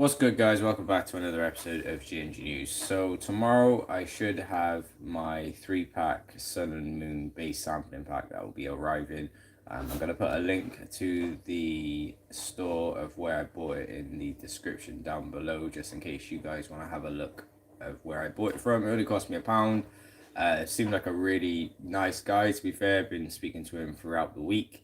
What's good, guys? Welcome back to another episode of GNG News. So tomorrow I should have my 3-pack Sun and Moon base sampling pack that will be arriving. I'm going to put a link to the store of where I bought it in the description down below, just in case you guys want to have a look of where I bought it from. It only cost me £1. It seemed like a really nice guy, to be fair. I've been speaking to him throughout the week.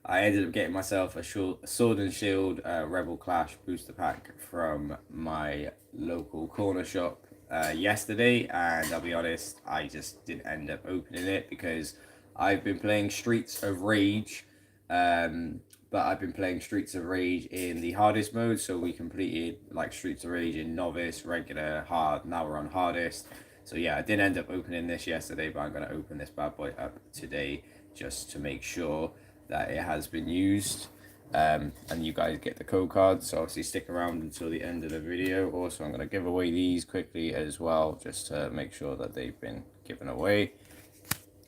I ended up getting myself a Sword and Shield Rebel Clash booster pack from my local corner shop yesterday, and I'll be honest, I just didn't end up opening it because I've been playing Streets of Rage, but I've been playing Streets of Rage in the hardest mode, so we completed like Streets of Rage in novice, regular, hard, now we're on hardest. So yeah, I didn't end up opening this yesterday, but I'm going to open this bad boy up today just to make sure that it has been used, and you guys get the code cards, so obviously stick around until the end of the video. Also, I'm going to give away these quickly as well, just to make sure that they've been given away.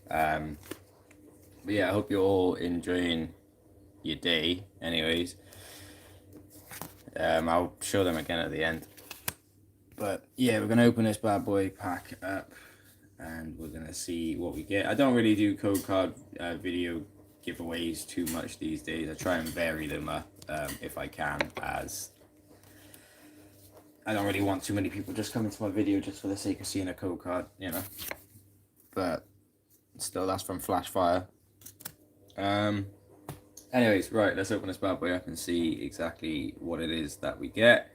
But yeah, I hope you're all enjoying your day anyways. I'll show them again at the end, but yeah, we're going to open this bad boy pack up and we're going to see what we get. I don't really do code card video giveaways too much these days. I try and vary them up if I can, as I don't really want too many people just coming to my video just for the sake of seeing a code card, you know. But still, that's from Flashfire. Anyways, right, let's open this bad boy up and see exactly what it is that we get.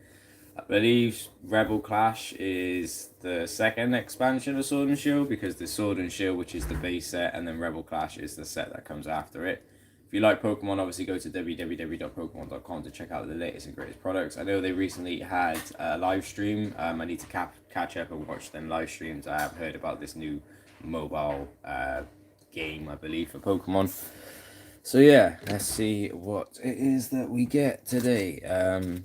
I believe Rebel Clash is the second expansion of Sword and Shield, because there's Sword and Shield, which is the base set, and then Rebel Clash is the set that comes after it. If you like Pokemon, obviously go to www.pokemon.com to check out the latest and greatest products. I know they recently had a live stream. I need to catch up and watch them live streams. I have heard about this new mobile game, I believe, for Pokemon. So yeah, let's see what it is that we get today.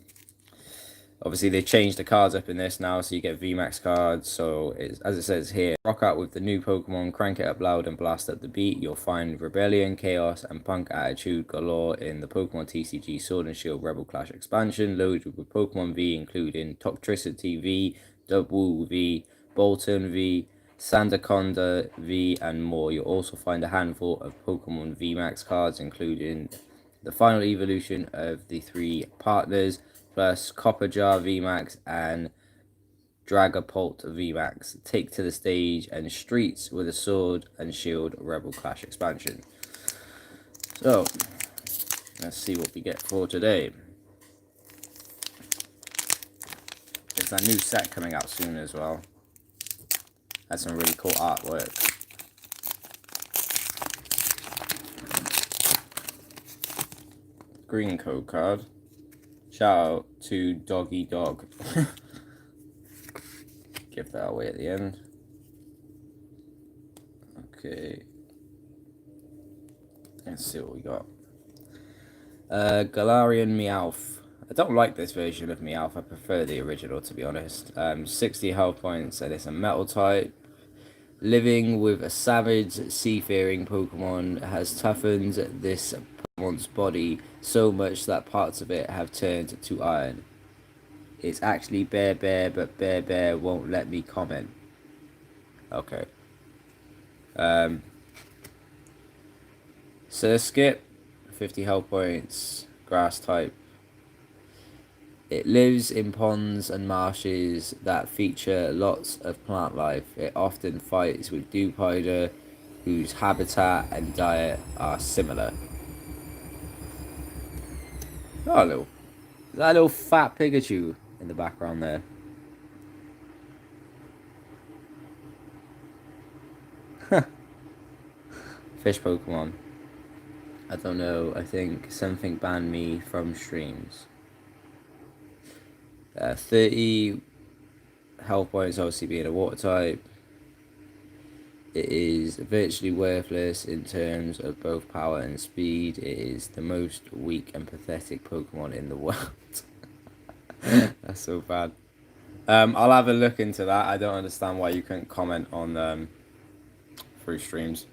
Obviously, they changed the cards up in this now, so you get VMAX cards. So, as it says here, rock out with the new Pokemon, crank it up loud and blast up the beat. You'll find rebellion, chaos, and punk attitude galore in the Pokemon TCG Sword and Shield Rebel Clash expansion, loaded with Pokemon V, including Toxtricity V, Dubwool V, Bolton V, Sandaconda V, and more. You'll also find a handful of Pokemon VMAX cards, including the final evolution of the 3 partners, plus Copper Jar VMAX and Dragapult VMAX. Take to the stage and streets with a Sword and Shield Rebel Clash expansion. So, let's see what we get for today. There's a new set coming out soon as well. That's some really cool artwork. Green code card. Shout out to Doggy Dog. Give that away at the end. Okay. Let's see what we got. Galarian Meowth. I don't like this version of Meowth. I prefer the original, to be honest. 60 health points, and it's a metal type. Living with a savage, seafaring Pokemon has toughened this Pokemon's body so much that parts of it have turned to iron. It's actually Bear, but Bear won't let me comment. Okay. Surskit, 50 health points, grass type. It lives in ponds and marshes that feature lots of plant life. It often fights with Dewpider, whose habitat and diet are similar. Oh, that little fat Pikachu in the background there. Fish Pokemon. I don't know. I think something banned me from streams. 30 health points, obviously being a water type. It is virtually worthless in terms of both power and speed. It is the most weak and pathetic Pokemon in the world. That's so bad. I'll have a look into that. I don't understand why you couldn't comment on through streams.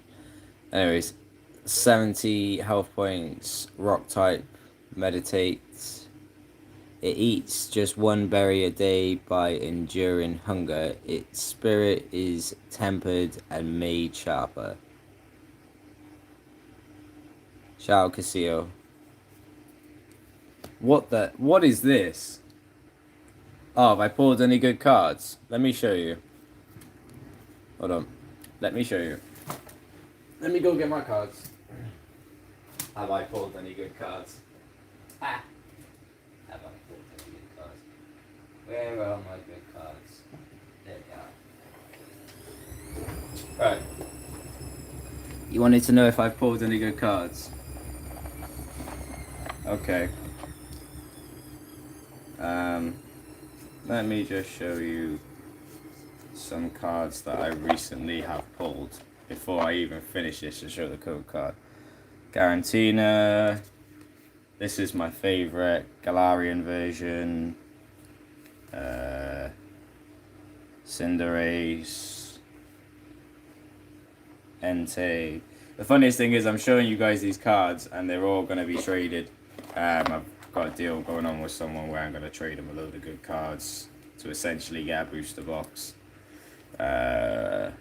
Anyways, 70 health points, rock type, meditate. It eats just one berry a day by enduring hunger. Its spirit is tempered and made sharper. Shout out Casio. What is this? Oh, have I pulled any good cards? Let me show you. Hold on. Let me show you. Let me go get my cards. Have I pulled any good cards? Ah! Have I pulled any good cards? Where are my good cards? There they are. Right. You wanted to know if I've pulled any good cards? Okay. Let me just show you some cards that I recently have pulled before I even finish this to show the code card. Garantina. This is my favorite Galarian version. Cinderace. Entei. The funniest thing is I'm showing you guys these cards and they're all going to be traded. I've got a deal going on with someone where I'm going to trade them a load of good cards to essentially get a booster box. Flygon.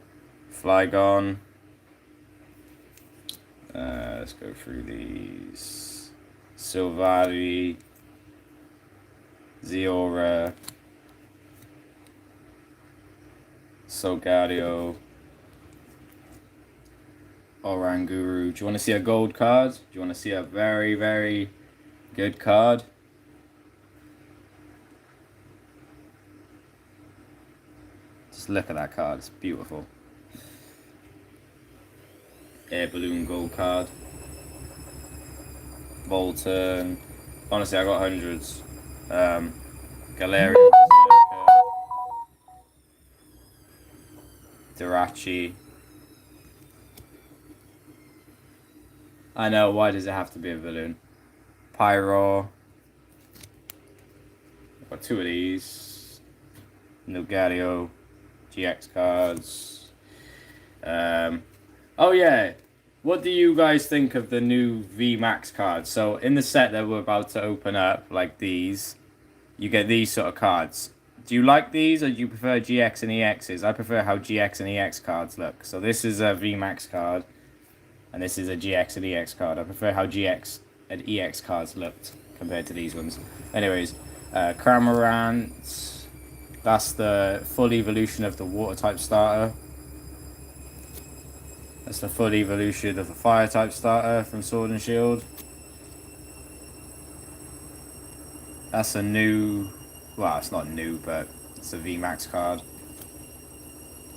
Let's go through these. Silvari. Ziora. Solgario. Oranguru. Do you want to see a gold card? Do you want to see a very, very good card? Just look at that card. It's beautiful. Air Balloon gold card. Bolton. Honestly, I got hundreds. Galarian. Dirachi. I know, why does it have to be a balloon? Pyro. I've got two of these. Nilgario. GX cards. Oh yeah. What do you guys think of the new VMAX cards? So in the set that we're about to open up, like these, you get these sort of cards. Do you like these or do you prefer GX and EXs? I prefer how GX and EX cards look. So this is a VMAX card. And this is a GX and EX card. I prefer how GX and EX cards looked compared to these ones. Anyways, Cramorant. That's the full evolution of the water type starter. That's the full evolution of the fire type starter from Sword and Shield. That's a new, well, it's not new, but it's a VMAX card.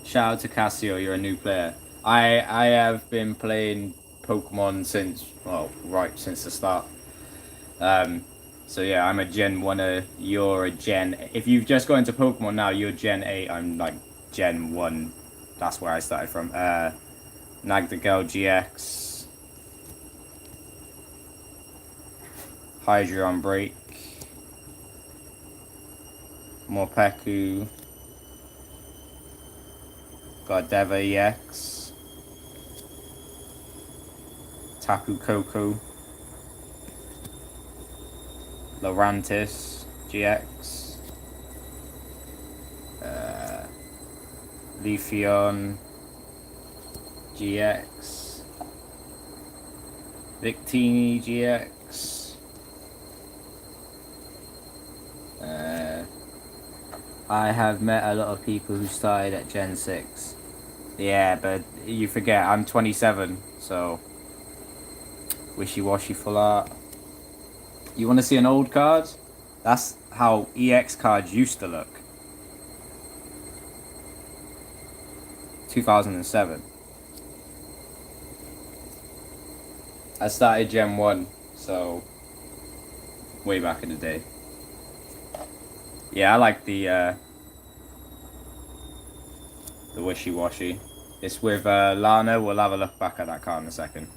Shout out to Casio, you're a new player. I have been playing Pokemon since, well, right since the start. So yeah, I'm a Gen 1er, you're a Gen... If you've just got into Pokemon now, you're Gen 8, I'm like Gen 1. That's where I started from. Nagdagel GX. Hydreion Break. Morpeko. Gardeva EX. Tapu Koko. Lurantis GX. Leafeon GX. Victini GX. I have met a lot of people who started at Gen 6. Yeah, but you forget, I'm 27, so... Wishy-washy full art. You want to see an old card? That's how EX cards used to look. 2007. I started Gen 1, so... way back in the day. Yeah, I like the wishy-washy. It's with Lana. We'll have a look back at that card in a second.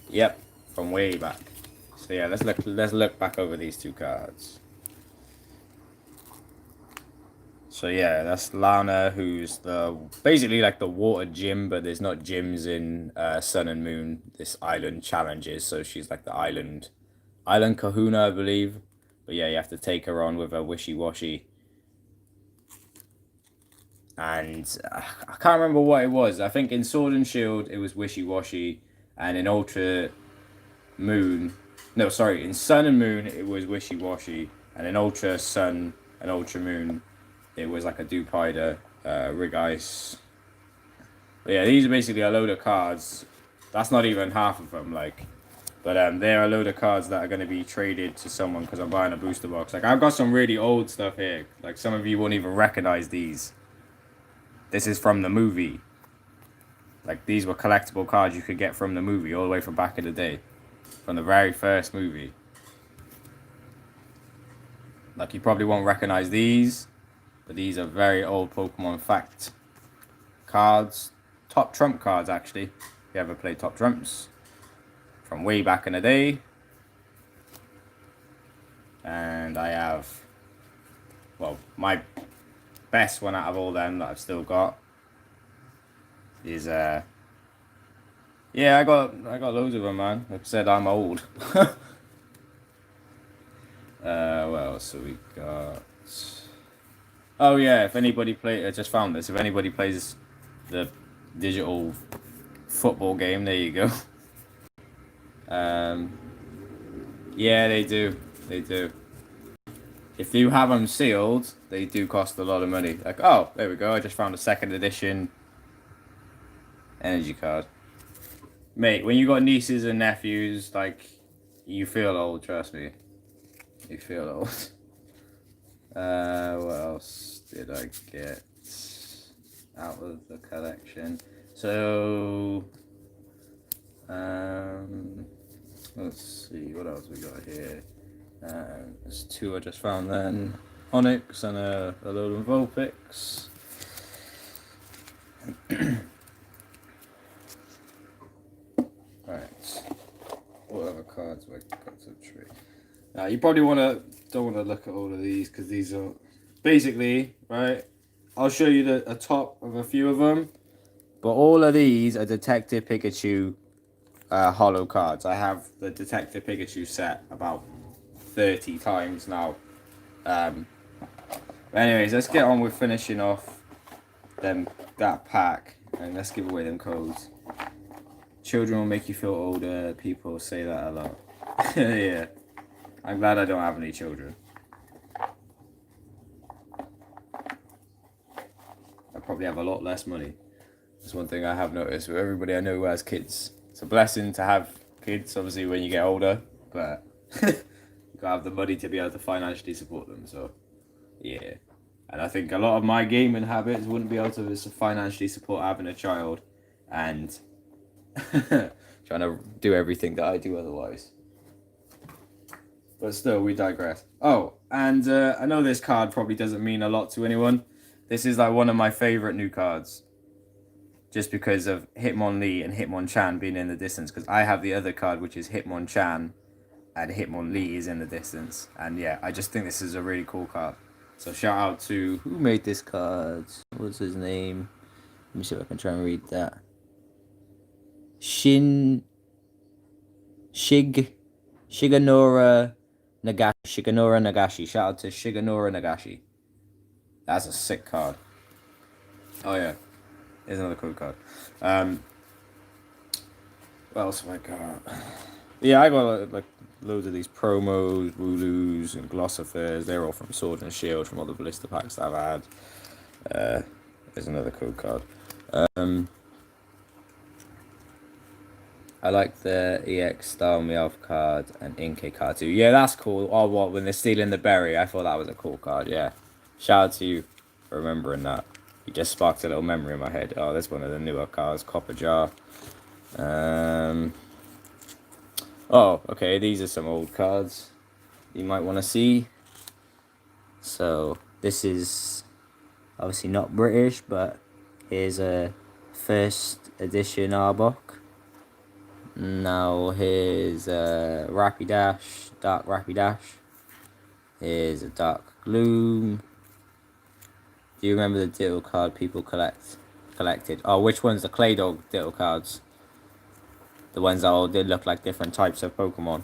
Yep, from way back. So yeah, let's look back over these two cards. So yeah, that's Lana, who's basically like the water gym, but there's not gyms in Sun and Moon. This island challenges, so she's like the island kahuna, I believe. But yeah, you have to take her on with a wishy-washy. And I can't remember what it was. I think in Sword and Shield it was wishy-washy, and in Ultra Moon, no, sorry, in Sun and Moon it was wishy-washy, and in Ultra Sun and Ultra Moon it was like a Dupider, Rig Ice. But yeah, these are basically a load of cards. That's not even half of them, like. But they're a load of cards that are going to be traded to someone because I'm buying a booster box. Like, I've got some really old stuff here. Like, some of you won't even recognize these. This is from the movie. Like, these were collectible cards you could get from the movie all the way from back in the day. From the very first movie. Like, you probably won't recognize these. But these are very old Pokemon Fact cards. Top Trump cards, actually. If you ever played Top Trumps. From way back in the day. And I have, well, my best one out of all them that I've still got is yeah, I got loads of them, man. Like I said, I'm old. What else have we got? Oh yeah, if anybody I just found this. If anybody plays the digital football game, there you go. Yeah, they do. They do. If you have them sealed, they do cost a lot of money. Like, oh, there we go. I just found a second edition energy card. Mate, when you got nieces and nephews, like, you feel old, trust me. You feel old. What else did I get out of the collection? So, let's see, what else we got here? There's two I just found then. Onyx and a load of Vulpix. Right. What other cards have I got to trade? Now you probably don't want to look at all of these because these are basically, right. I'll show you a top of a few of them, but all of these are Detective Pikachu holo cards. I have the Detective Pikachu set about 30 times now. Anyways, let's get on with finishing off that pack, and let's give away them codes. Children will make you feel older. People say that a lot. Yeah, I'm glad I don't have any children. I probably have a lot less money. That's one thing I have noticed with everybody I know who has kids. It's a blessing to have kids, obviously, when you get older, but you gotta have the money to be able to financially support them. So, yeah. And I think a lot of my gaming habits wouldn't be able to financially support having a child and trying to do everything that I do otherwise. But still, we digress. Oh, and I know this card probably doesn't mean a lot to anyone. This is like one of my favorite new cards. Just because of Hitmonlee and Hitmonchan being in the distance. Because I have the other card, which is Hitmonchan, and Hitmonlee is in the distance. And yeah, I just think this is a really cool card. So shout out to who made this card. What's his name? Let me see if I can try and read that. Shigenora Nagashi. Shout out to Shigenora Nagashi. That's a sick card. Oh yeah. Here's another code card. What else have I got? Yeah, I got like loads of these promos, Wooloos, and Glossifers. They're all from Sword and Shield, from all the blister packs that I've had. There's another code card. I like the EX Style Meowth card and Inkay card too. Yeah, that's cool. Oh, what, when they're stealing the berry? I thought that was a cool card, yeah. Shout out to you for remembering that. You just sparked a little memory in my head. Oh, that's one of the newer cards, Copper Jar. Oh, okay, these are some old cards you might want to see. So, this is obviously not British, but here's a first edition Arbok. Now here's Rapidash, Dark Rapidash. Here's a Dark Gloom. Do you remember the Ditto card people collected? Oh, which one's the Clay Dog Ditto cards? The ones that all did look like different types of Pokemon.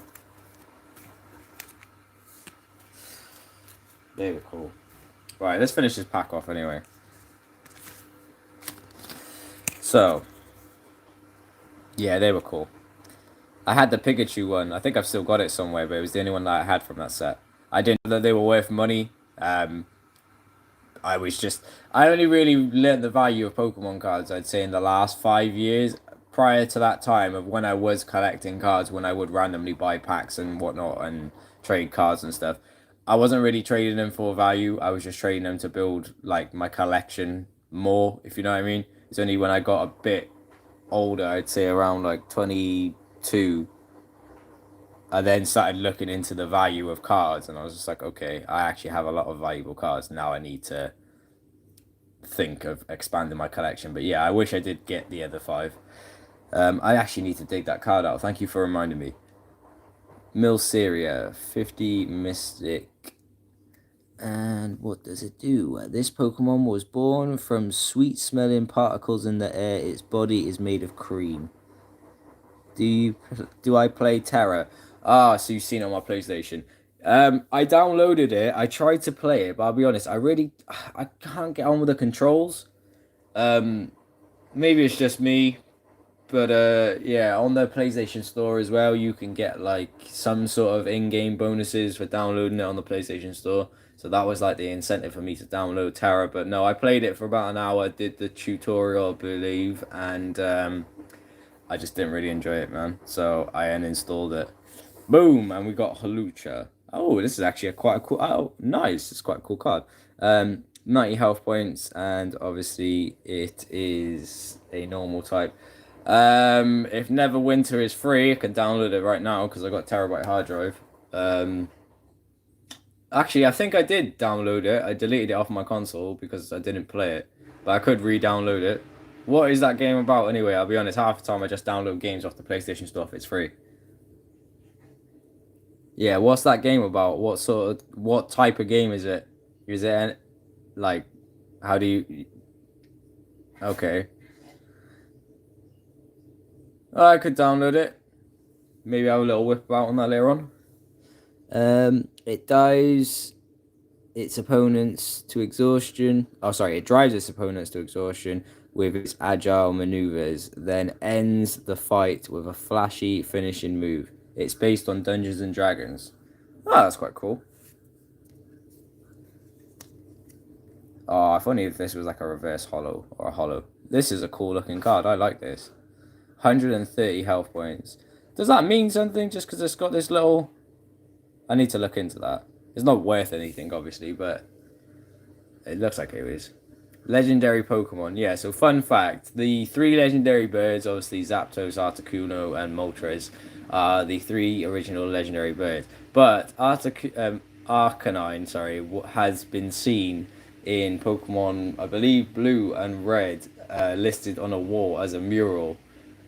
They were cool. Right, let's finish this pack off anyway. So, yeah, they were cool. I had the Pikachu one. I think I've still got it somewhere, but it was the only one that I had from that set. I didn't know that they were worth money. I only really learned the value of Pokemon cards, I'd say, in the last 5 years. Prior to that time of when I was collecting cards, when I would randomly buy packs and whatnot and trade cards and stuff, I wasn't really trading them for value. I was just trading them to build like my collection more, if you know what I mean. It's only when I got a bit older, I'd say around like 22, I then started looking into the value of cards, and I was just like, okay, I actually have a lot of valuable cards. Now I need to think of expanding my collection. But yeah, I wish I did get the other 5. I actually need to dig that card out. Thank you for reminding me. Milceria, 50 Mystic. And what does it do? This Pokemon was born from sweet-smelling particles in the air. Its body is made of cream. Do I play Terra? Ah, so you've seen it on my PlayStation. I downloaded it. I tried to play it, but I'll be honest, I can't get on with the controls. Maybe it's just me, but yeah, on the PlayStation Store as well, you can get like some sort of in-game bonuses for downloading it on the PlayStation Store. So that was like the incentive for me to download Terra. But no, I played it for about an hour, did the tutorial, I believe, and I just didn't really enjoy it, man. So I uninstalled it. Boom, and we got Halucha. Oh, this is actually quite a cool. Oh, nice. It's quite a cool card. 90 health points, and obviously it is a normal type. If Neverwinter is free, I can download it right now because I got terabyte hard drive. Actually, I think I did download it. I deleted it off my console because I didn't play it, but I could re-download it. What is that game about anyway? I'll be honest, half the time I just download games off the PlayStation Store if it's free. Yeah, what's that game about? What type of game is it? Is it like, how do you? Okay, I could download it. Maybe have a little whip about on that later on. It dies its opponents to exhaustion. Oh, sorry, it drives its opponents to exhaustion with its agile maneuvers, then ends the fight with a flashy finishing move. It's based on Dungeons and Dragons. Oh, that's quite cool. Oh, if only if this was like a reverse holo or a holo. This is a cool looking card. I like this. 130 health points. Does that mean something just because it's got this little... I need to look into that. It's not worth anything, obviously, but it looks like it is. Legendary Pokemon. Yeah, so fun fact. The 3 legendary birds, obviously Zapdos, Articuno, and Moltres, are the 3 original legendary birds. But Arcanine, has been seen in Pokemon, I believe, Blue and Red, listed on a wall as a mural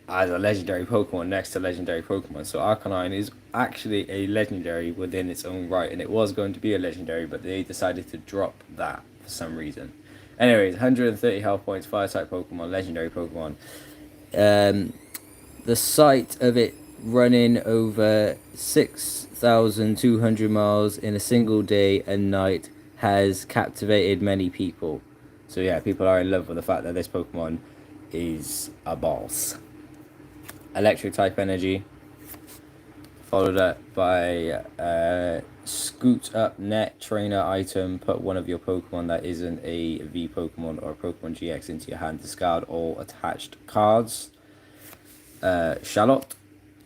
as a legendary Pokemon next to legendary Pokemon. So Arcanine is actually a legendary within its own right, and it was going to be a legendary, but they decided to drop that for some reason. Anyways, 130 health points, fire type Pokemon, legendary Pokemon. The sight of it running over 6,200 miles in a single day and night has captivated many people. So yeah, people are in love with the fact that this Pokemon is a boss. Electric type energy, followed up by Scoot Up Net Trainer item. Put one of your Pokemon that isn't a V Pokemon or a Pokemon GX into your hand. Discard all attached cards. Charlotte,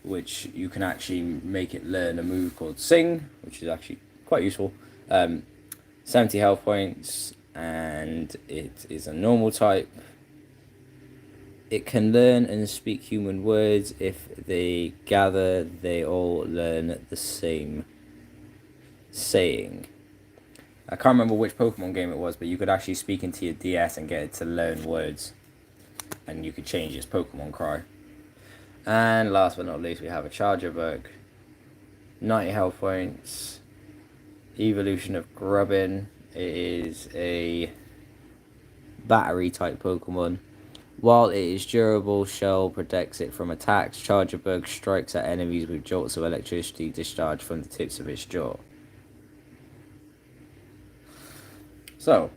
which you can actually make it learn a move called Sing, which is actually quite useful. 70 health points, and it is a normal type. It can learn and speak human words. If they gather, they all learn the same saying. I can't remember which Pokemon game it was, but you could actually speak into your DS and get it to learn words. And you could change its Pokemon cry. And last but not least, we have a Charger Bug. 90 health points. Evolution of Grubbin. It is a battery type Pokemon. While it is durable, Shell protects it from attacks. Charger Bug strikes at enemies with jolts of electricity discharged from the tips of its jaw. So,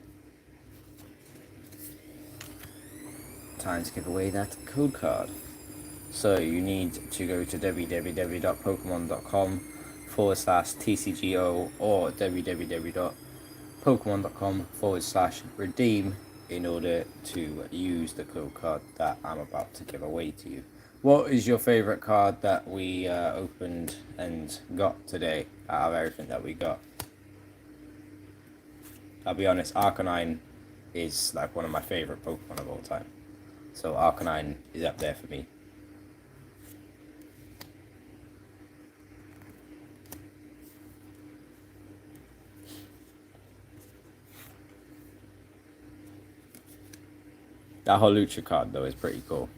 time to give away that code card. So you need to go to www.pokemon.com/TCGO or www.pokemon.com/redeem in order to use the code card that I'm about to give away to you. What is your favorite card that we opened and got today out of everything that we got? I'll be honest, Arcanine is like one of my favorite Pokemon of all time. So Arcanine is up there for me. That Holucha card though is pretty cool.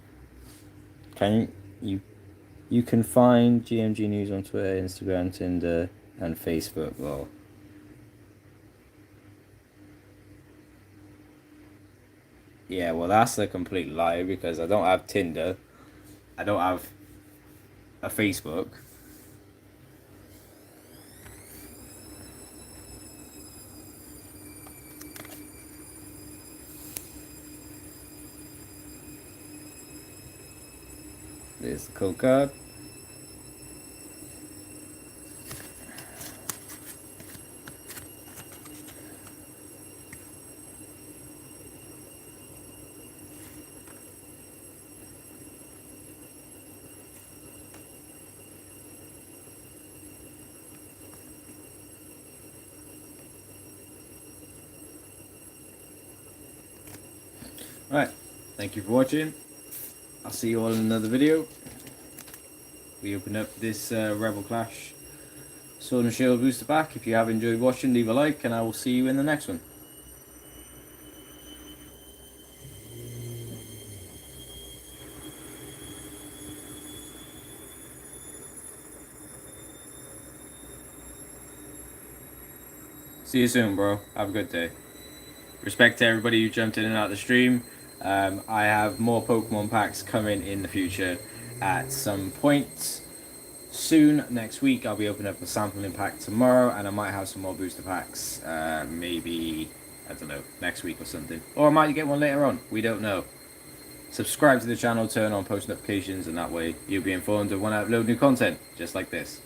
You can find GMG News on Twitter, Instagram, Tinder, and Facebook. Well, yeah, well that's a complete lie because I don't have Tinder. I don't have a Facebook. There's the code card. Alright, thank you for watching. I'll see you all in another video. We opened up this Rebel Clash Sword and Shield booster pack. If you have enjoyed watching, leave a like and I will see you in the next one. See you soon, bro. Have a good day. Respect to everybody who jumped in and out of the stream. I have more Pokemon packs coming in the future at some point soon. Next week I'll be opening up a sampling pack tomorrow and I might have some more booster packs maybe, I don't know, next week or something. Or I might get one later on, we don't know. Subscribe to the channel, turn on post notifications, and that way you'll be informed of when I upload new content, just like this.